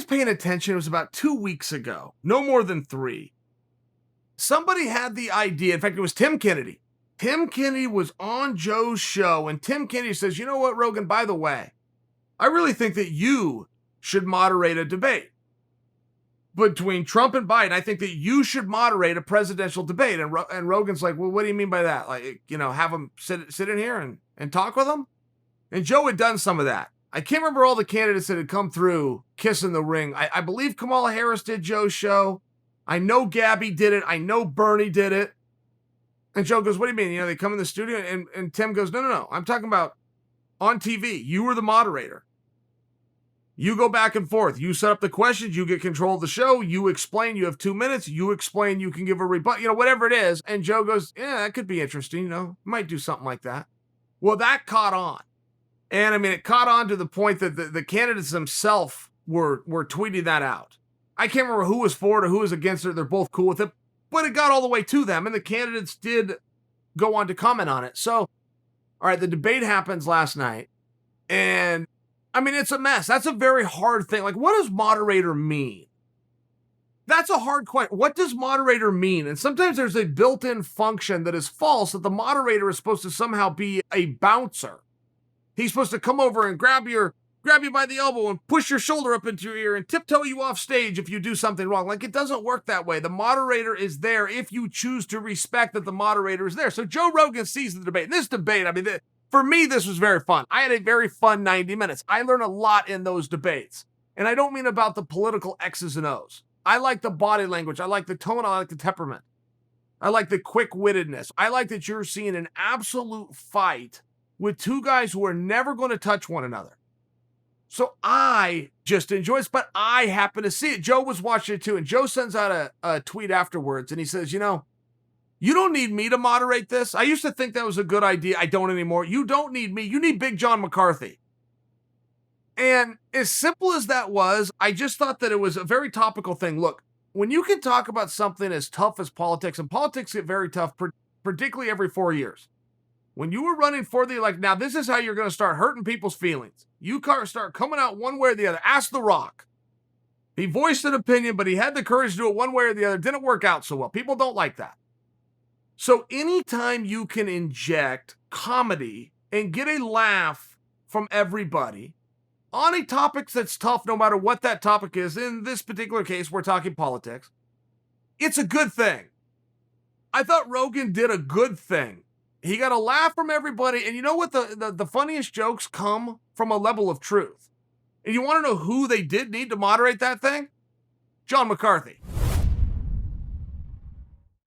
paying attention, it was about 2 weeks ago, no more than 3. Somebody had the idea, in fact, it was Tim Kennedy. Tim Kennedy was on Joe's show, and Tim Kennedy says, you know what, Rogan, by the way, I really think that you should moderate a debate between Trump and Biden. I think that you should moderate a presidential debate. And Rogan's like, well, what do you mean by that? Like, have them sit in here and talk with them? And Joe had done some of that. I can't remember all the candidates that had come through kissing the ring. I believe Kamala Harris did Joe's show. I know Gabby did it. I know Bernie did it. And Joe goes, what do you mean? They come in the studio, and Tim goes, no. I'm talking about on TV. You were the moderator. You go back and forth. You set up the questions. You get control of the show. You explain. You have 2 minutes. You explain. You can give a rebuttal, whatever it is. And Joe goes, yeah, that could be interesting. Might do something like that. Well, that caught on. And it caught on to the point that the candidates themselves were tweeting that out. I can't remember who was for it or who was against it. They're both cool with it, but it got all the way to them. And the candidates did go on to comment on it. So, all right, the debate happens last night. And it's a mess. That's a very hard thing. Like, what does moderator mean? That's a hard question. What does moderator mean? And sometimes there's a built-in function that is false, that the moderator is supposed to somehow be a bouncer. He's supposed to come over and grab you by the elbow and push your shoulder up into your ear and tiptoe you off stage if you do something wrong. Like, it doesn't work that way. The moderator is there if you choose to respect that the moderator is there. So Joe Rogan sees the debate. And this debate, for me, this was very fun. I had a very fun 90 minutes. I learned a lot in those debates. And I don't mean about the political X's and O's. I like the body language. I like the tone. I like the temperament. I like the quick-wittedness. I like that you're seeing an absolute fight with two guys who are never going to touch one another. So I just enjoy this, but I happen to see it. Joe was watching it too, and Joe sends out a tweet afterwards, and he says, you don't need me to moderate this. I used to think that was a good idea. I don't anymore. You don't need me. You need Big John McCarthy. And as simple as that was, I just thought that it was a very topical thing. Look, when you can talk about something as tough as politics, and politics get very tough, particularly every 4 years. When you were running for the election, now this is how you're going to start hurting people's feelings. You start coming out one way or the other. Ask The Rock. He voiced an opinion, but he had the courage to do it one way or the other. Didn't work out so well. People don't like that. So anytime you can inject comedy and get a laugh from everybody on a topic that's tough, no matter what that topic is, in this particular case, we're talking politics, it's a good thing. I thought Rogan did a good thing. He got a laugh from everybody. And you know what? The funniest jokes come from a level of truth. And you want to know who they did need to moderate that thing? John McCarthy.